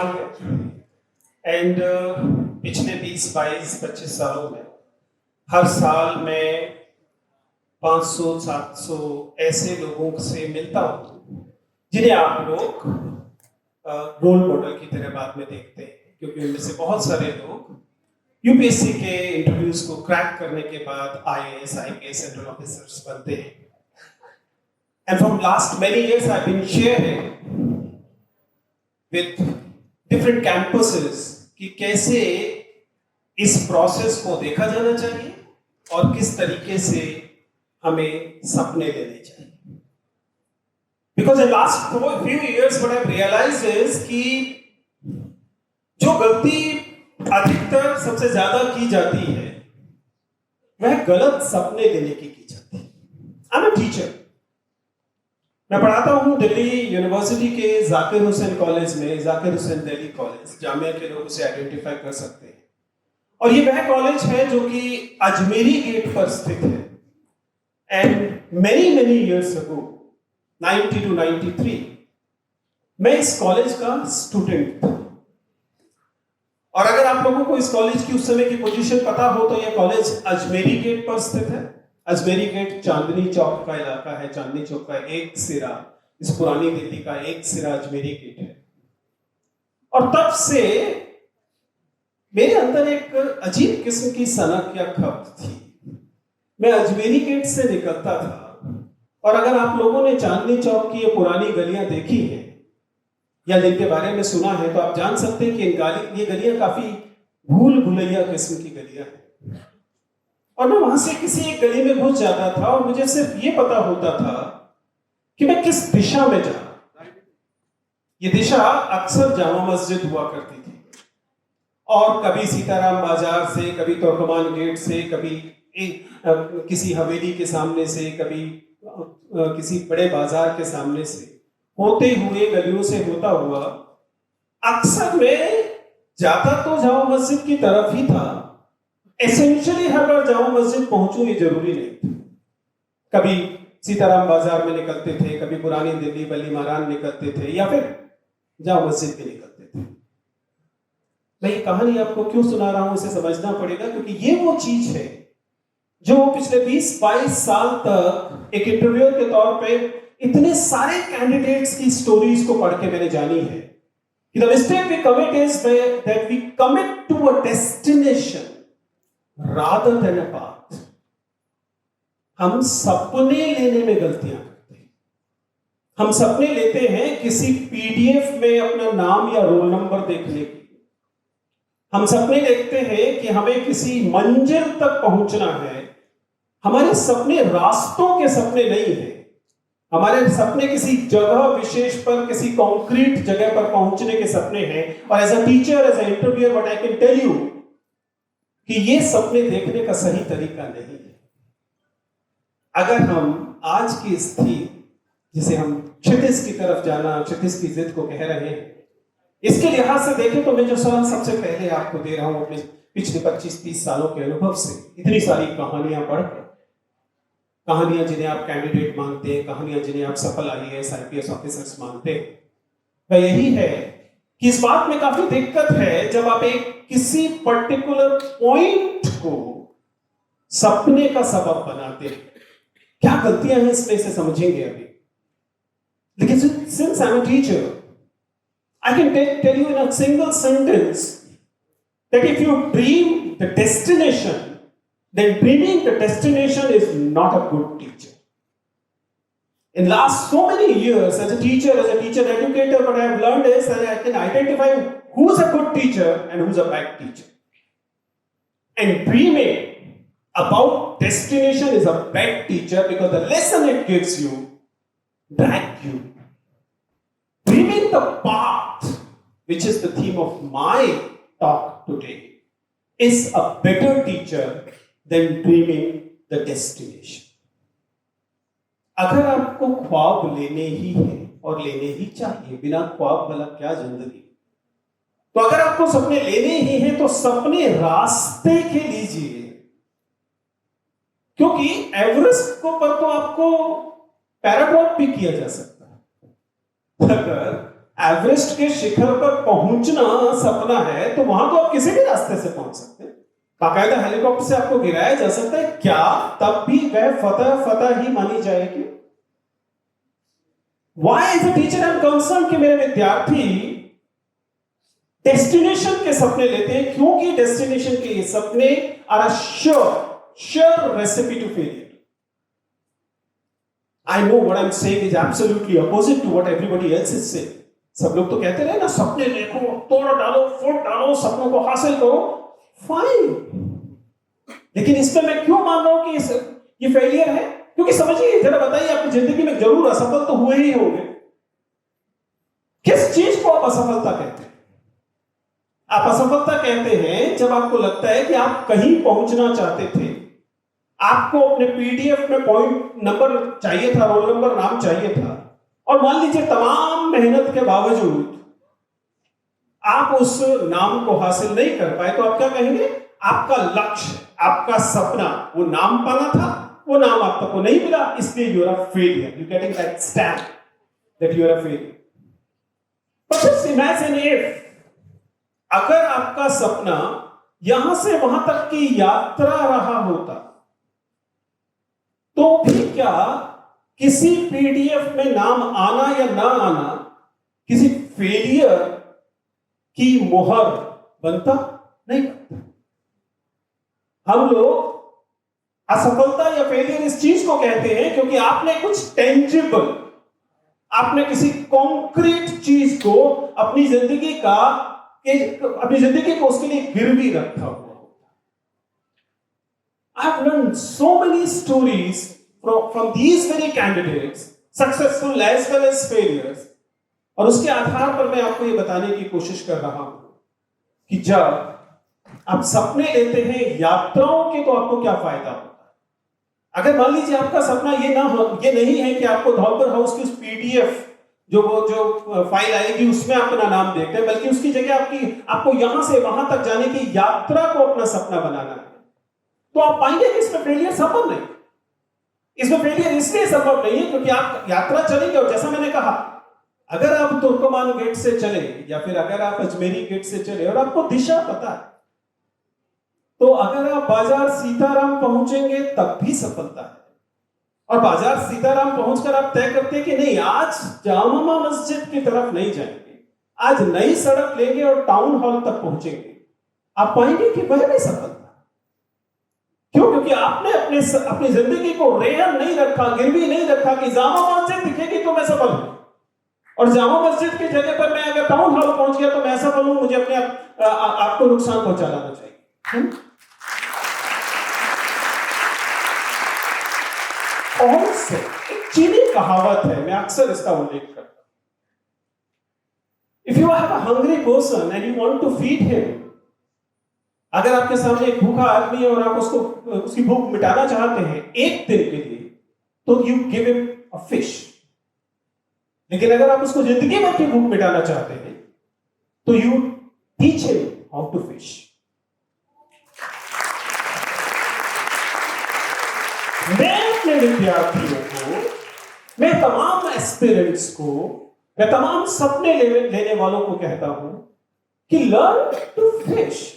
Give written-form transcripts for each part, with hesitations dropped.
समान है एंड पिछले 20, 22, 25 सालों में हर साल मैं 500, 700 ऐसे लोगों से मिलता हूँ जिन्हें आप लोग रोल मॉडल की तरह बाद में देखते हैं, क्योंकि उनमें से बहुत सारे लोग यूपीएससी के इंटरव्यूज को क्रैक करने के बाद आईएएस, आईपीएस, सेंट्रल ऑफिसर्स बनते हैं। And from last many years I've been sharing with different campuses कि कैसे इस प्रोसेस को देखा जाना चाहिए और किस तरीके से हमें सपने लेने चाहिए। Because in last few years what I've realized is कि जो गलती अधिकतर सबसे ज्यादा की जाती है वह गलत सपने लेने की जाती है। I'm a teacher. मैं पढ़ाता हूँ दिल्ली यूनिवर्सिटी के जाकिर हुसैन कॉलेज में, जाकिर हुसैन दिल्ली कॉलेज, जामिया के लोग उसे आइडेंटिफाई कर सकते हैं। और ये वह कॉलेज है जो कि अजमेरी गेट पर स्थित है। And many years ago 90 to 93 मैं इस कॉलेज का स्टूडेंट था। और अगर आप लोगों को इस कॉलेज की उस समय की पोजीशन पता हो तो यह कॉलेज अजमेरी गेट पर स्थित है। अजमेरी गेट चांदनी चौक का इलाका है। चांदनी चौक का एक सिरा, इस पुरानी दिल्ली का एक सिरा अजमेरी गेट है। और तब से मेरे अंदर एक अजीब किस्म की सनक या खपत थी। मैं अजमेरी गेट से निकलता था और अगर आप लोगों ने चांदनी चौक की ये पुरानी गलियां देखी हैं या जिनके बारे में सुना है तो आप जान सकते हैं कि ये गलियां काफी भूल भुलैया किस्म की गलियां हैं। और मैं वहां से किसी एक गली में घुस जाता था और मुझे सिर्फ ये पता होता था कि मैं किस दिशा में जा रहा हूं। ये दिशा अक्सर जामा मस्जिद हुआ करती थी और कभी सीताराम बाजार से, कभी तुर्कमान गेट से, कभी किसी हवेली के सामने से, कभी किसी बड़े बाजार के सामने से होते हुए, गलियों से होता हुआ अक्सर मैं जाता तो जामा मस्जिद की तरफ ही था। एसेंशियली हर बार जामा मस्जिद पहुंचूं ये जरूरी नहीं था। कभी सीताराम बाजार में निकलते थे, कभी पुरानी दिल्ली बली मारान निकलते थे या फिर जामा मस्जिद में निकलते थे। मैं ये कहानी आपको क्यों सुना रहा हूं इसे समझना पड़ेगा, क्योंकि ये वो चीज है जो पिछले 20-22 साल तक एक इंटरव्यूअर के तौर पे इतने सारे कैंडिडेट्स की स्टोरीज को पढ़ के मैंने जानी है कि the mistake we commit is that we commit to a destination rather than a path. हम सपने लेने में गलतियां करते हैं। हम सपने लेते हैं किसी पीडीएफ में अपना नाम या रोल नंबर देखने की। हम सपने देखते हैं कि हमें किसी मंजिल तक पहुंचना है। हमारे सपने रास्तों के सपने नहीं हैं। हमारे सपने किसी जगह विशेष पर, किसी कॉन्क्रीट जगह पर पहुंचने के सपने हैं। और as a teacher, as a interviewer, what I can tell you कि ये सपने देखने का सही तरीका नहीं है। अगर हम आज की स्थिति, जिसे हम क्षितिज की तरफ जाना, क्षितिज की जिद को कह रहे हैं, इसके लिहाज से देखें तो मैं जो सवाल सबसे पहले आपको दे रहा हूं अपने पिछले 25-30 सालों के अनुभव से, इतनी सारी कहानियां पढ़कर, कहानियां जिन्हें आप कैंडिडेट मानते हैं, कहानियां जिन्हें आप सफल आईएएस, आईपीएस ऑफिसर्स मानते हैं, वह यही है कि इस बात में काफी दिक्कत है जब आप एक किसी पर्टिकुलर पॉइंट को सपने का सबब बनाते हैं। क्या गलतियां हैं इसमें, इसे समझेंगे अभी। लेकिन since I am a teacher, I can tell you in a single sentence that if you dream the destination, then dreaming the destination is not a good teacher. In last so many years as a teacher educator, what I have learned is that I can identify who's a good teacher and who's a bad teacher. And dreaming about destination is a bad teacher because the lesson it gives you drag you. Dreaming the path, which is the theme of my talk today, is a better teacher than dreaming the destination. अगर आपको ख्वाब लेने ही है और लेने ही चाहिए, बिना ख्वाब वाला क्या जिंदगी। तो अगर आपको सपने लेने ही हैं तो सपने रास्ते के लीजिए, क्योंकि एवरेस्ट पर तो आपको पैराग्लाइड भी किया जा सकता है। अगर एवरेस्ट के शिखर पर पहुंचना सपना है तो वहां तो आप किसी भी रास्ते से पहुंच सकते हैं, बाकायदा हेलीकॉप्टर से आपको गिराया जा सकता है, क्या तब भी वह फतह फतह ही मानी जाएगी? Why is a teacher am concerned कि मेरे विद्यार्थी डेस्टिनेशन के सपने लेते हैं, क्योंकि डेस्टिनेशन के ये सपने are a sure recipe to failure. I know what I'm saying is absolutely opposite to what everybody else is saying. सब लोग तो कहते रहे ना, सपने देखो, तोड़ डालो, फुट डालो, सपनों को हासिल करो. फाइन, लेकिन इसमें मैं क्यों मान रहा हूं कि ये फेलियर है? क्योंकि समझिए, जरा बताइए, आपकी जिंदगी में जरूर असफल तो हुए ही होंगे. किस चीज को आप असफलता कहते हैं? आप असफलता कहते हैं जब आपको लगता है कि आप कहीं पहुंचना चाहते थे, आपको अपने पीडीएफ में पॉइंट नंबर चाहिए था, रोल नंबर, नाम चाहिए था, और मान लीजिए तमाम मेहनत के बावजूद आप उस नाम को हासिल नहीं कर पाए, तो आप क्या कहेंगे? आपका लक्ष्य, आपका सपना वो नाम पाना था, वो नाम आप तक को नहीं मिला, इसलिए you are a failure. You getting that stamp that you are a failure. But just imagine if, अगर आपका सपना यहां से वहां तक की यात्रा रहा होता, तो भी क्या किसी पीडीएफ में नाम आना या ना आना किसी फेलियर की मोहर बनता? नहीं बनता. हम लोग असफलता या फेलियर इस चीज को कहते हैं क्योंकि आपने कुछ टेंजिबल, आपने किसी कॉन्क्रीट चीज को अपनी जिंदगी को उसके लिए गिरवी रखा हुआ. I've learned so many stories from these very candidates, successful as well as failures, और उसके आधार पर मैं आपको ये बताने की कोशिश कर रहा हूं कि जब आप सपने लेते हैं यात्राओं के, तो आपको क्या फायदा होता है. अगर मान लीजिए आपका सपना ये नहीं है कि आपको धौलपुर हाउस की उस पीडीएफ जो फाइल आएगी उसमें अपना नाम देखते हैं, बल्कि उसकी जगह आपको यहां से वहां तक जाने की यात्रा को अपना सपना बनाना है, तो आप पाएंगे कि इसमें फेलियर संभव नहीं. इसमें फेलियर इसलिए संभव नहीं है क्योंकि आप यात्रा चलेंगे, और जैसा मैंने कहा, अगर आप तुर्कमान गेट से चले या फिर अगर आप अजमेरी गेट से चले और आपको दिशा पता है, तो अगर आप बाजार सीताराम पहुंचेंगे तब भी सफलता है. और बाजार सीताराम पहुंचकर आप तय करते हैं कि नहीं, आज जामा मस्जिद की तरफ नहीं जाएंगे, आज नई सड़क लेंगे और टाउन हॉल तक पहुंचेंगे, आप पाएंगे कि वह भी सफलता. क्यों? क्योंकि आपने अपनी जिंदगी को रेहन नहीं रखा, गिरवी नहीं रखा कि जामा मस्जिद दिखेगी तो मैं सफल हूं, और जामा मस्जिद की जगह पर मैं अगर टाउन हॉल पहुंच गया तो मैं सफल हूं, मुझे अपने आपको नुकसान पहुंचाना चाहिए. और से एक चीनी कहावत है, मैं अक्सर इसका उल्लेख करता हूं. If you have a hungry person and you want to feed him, अगर आपके सामने एक भूखा आदमी है और आप उसकी भूख मिटाना चाहते हैं एक दिन के लिए, तो you give him a fish. लेकिन अगर आप उसको जिंदगी भर की भूख मिटाना चाहते हैं, तो you teach him how to fish. मैं अपने विद्यार्थियों को, मैं तमाम एस्पिरेंट्स को, मैं तमाम सपने लेने वालों को कहता हूं कि learn to fish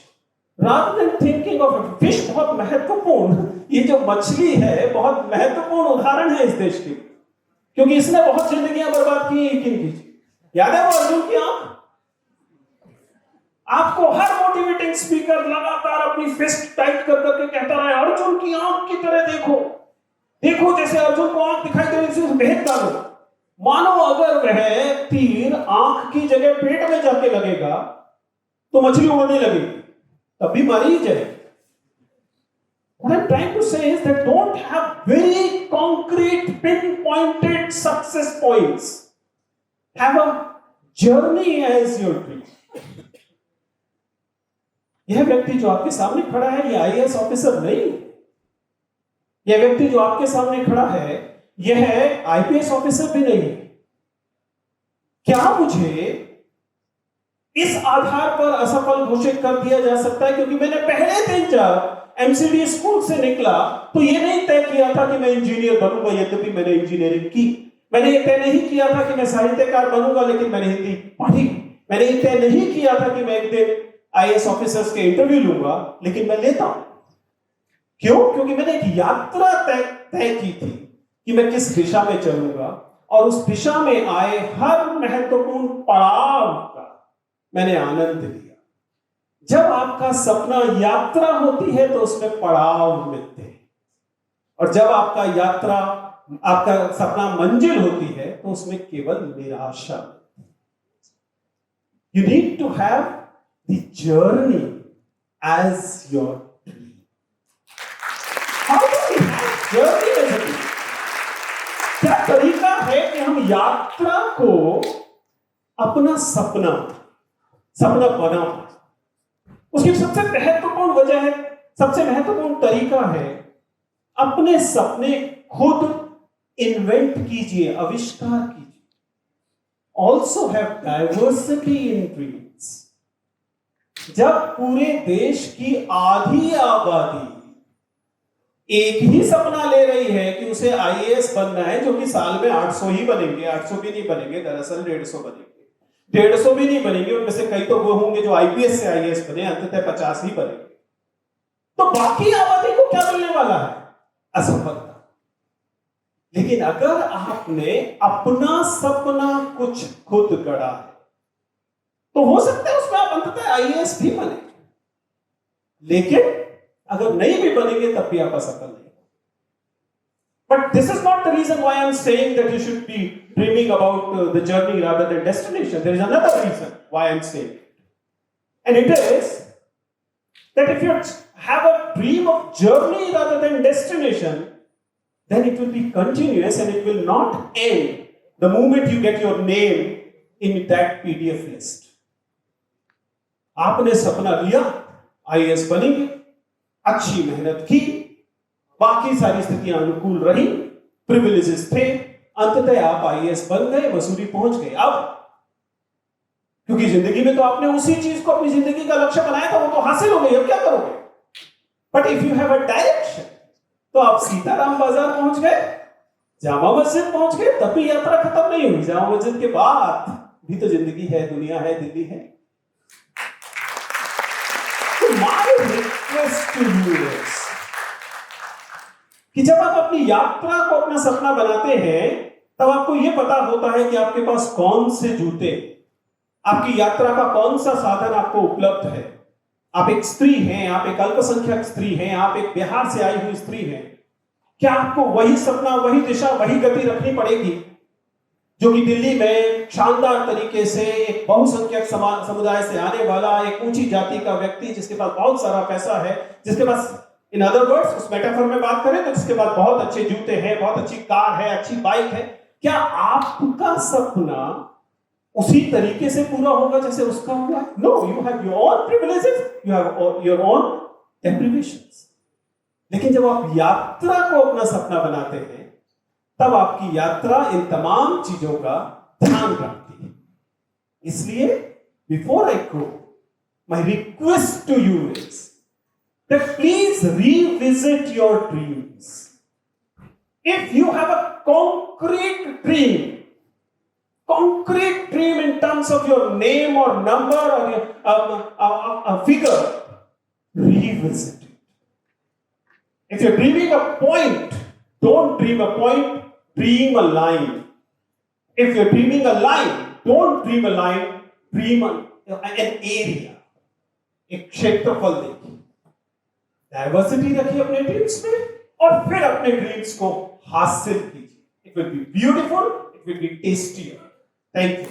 rather than thinking of a fish. बहुत महत्वपूर्ण, ये जो मछली है बहुत महत्वपूर्ण उदाहरण है इस देश की, क्योंकि इसने बहुत जिंदगियां बर्बाद की. यकीन कीजिए, याद है वो अर्जुन की आंख? आपको हर मोटिवेटिंग स्पीकर लगातार अपनी फिस्ट टाइट कर करके कहता रहा है, अर्जुन की आंख की तरह देखो, देखो जैसे अर्जुन को आंख दिखाई दे रही है, भेद डालो. मानो अगर वह तीर आंख की जगह पेट में जाके लगेगा तो मछली उड़ने लगेगी, तभी मारी ही जाएगी. What I'm trying to say is that don't have very concrete, pinpointed success points. Have a journey as your dream. यह व्यक्ति जो आपके सामने खड़ा है, यह आईएएस ऑफिसर नहीं. यह व्यक्ति जो आपके सामने खड़ा है, यह आईपीएस ऑफिसर भी नहीं. क्या मुझे इस आधार पर असफल घोषित कर दिया जा सकता है क्योंकि मैंने पहले दिन जब एमसीडी स्कूल से निकला तो यह नहीं तय किया था कि मैं इंजीनियर बनूंगा, यद्यपि मैंने इंजीनियरिंग की. मैंने ये तय नहीं किया था कि मैं साहित्यकार बनूंगा, लेकिन मैंने हिंदी पढ़ी। मैंने ये तय नहीं किया था कि मैं एक दिन आईएएस ऑफिसर्स के इंटरव्यू लूंगा, लेकिन मैं लेता हूं। क्यों? क्योंकि मैंने एक यात्रा तय की थी कि मैं किस दिशा में चलूंगा, और उस दिशा में आए हर महत्वपूर्ण पड़ाव का मैंने आनंद लिया। जब आपका सपना यात्रा होती है तो उसमें पड़ाव मिलते हैं, और जब आपका सपना मंजिल होती है तो उसमें केवल निराशा मिलती है। You need to have the journey as your dream. How do we have journey as a dream? क्या तरीका है कि हम यात्रा को अपना सपना बना? उसकी सबसे महत्वपूर्ण वजह है, सबसे महत्वपूर्ण तरीका है, अपने सपने खुद इन्वेंट कीजिए, आविष्कार कीजिए। Also have diversity in dreams. जब पूरे देश की आधी आबादी एक ही सपना ले रही है कि उसे आईएएस बनना है, जो कि साल में 800 ही बनेंगे, 800 भी नहीं बनेंगे, दरअसल 150 बनेंगे, 150 भी नहीं बनेंगे, उनमें से कई तो वो होंगे जो आईपीएस से आईएएस बने, अंततः 50 ही बनेंगे। तो बाकी आबादी को क्या मिलने वाला है? असफलता। लेकिन अगर आपने अपना सपना कुछ खुद गढ़ा है, तो हो सकता है उसमें आप अंततः आईएएस भी बने, लेकिन अगर नहीं भी बनेंगे तब भी आप असफल नहीं। But this is not the reason why I'm saying that you should be dreaming about the journey rather than destination. There is another reason why I'm saying it. And it is that if you have a dream of journey rather than destination, then it will be continuous and it will not end the moment you get your name in that PDF list. आपने सपना लिया, IAS बनेंगे, अच्छी मेहनत की, बाकी सारी स्थितियां अनुकूल रही, प्रिविलेजेस थे, अंततः आप आईएएस बन गए, मसूरी पहुंच गए। अब क्योंकि जिंदगी में तो आपने उसी चीज को अपनी जिंदगी का लक्ष्य बनाया था, वो तो हासिल हो गई, अब क्या करोगे? But if you have a direction, तो आप सीताराम बाजार पहुंच गए, जामा मस्जिद पहुंच गए, तब भी यात्रा खत्म नहीं हुई। जामा मस्जिद के बाद भी तो जिंदगी है, दुनिया है, दिल्ली है। तो my request to you is कि जब आप अपनी यात्रा को अपना सपना बनाते हैं, तब आपको यह पता होता है कि आपके पास कौन से जूते, आपकी यात्रा का कौन सा साधन आपको उपलब्ध है। आप एक स्त्री हैं, आप एक अल्पसंख्यक स्त्री हैं, आप एक बिहार से आई हुई स्त्री हैं। क्या आपको वही सपना, वही दिशा, वही गति रखनी पड़ेगी जो कि दिल्ली में शानदार तरीके से एक बहुसंख्यक समुदाय से आने वाला एक ऊंची जाति का व्यक्ति, जिसके पास बहुत सारा पैसा है, जिसके पास, इन अदर वर्ड्स, उस मेटाफर में बात करें तो जिसके पास बहुत अच्छे जूते हैं, बहुत अच्छी कार है, अच्छी बाइक है, क्या आपका सपना उसी तरीके से पूरा होगा जैसे उसका हुआ है? No, you have your own privileges, you have your own deprivations. लेकिन जब आप यात्रा को अपना सपना बनाते हैं, तब आपकी यात्रा इन तमाम चीजों का ध्यान रखती है। इसलिए before I go, my request to you is that please revisit your dreams. If you have a concrete dream in terms of your name or number or your, a figure, revisit it. If you're dreaming a point, don't dream a point, dream a line. If you're dreaming a line, don't dream a line, dream an area. एक क्षेत्रफल देखिए, diversity रखिए अपने dreams में, और फिर अपने dreams को हासिल कीजिए। It will be beautiful, it will be tastier. Thank you.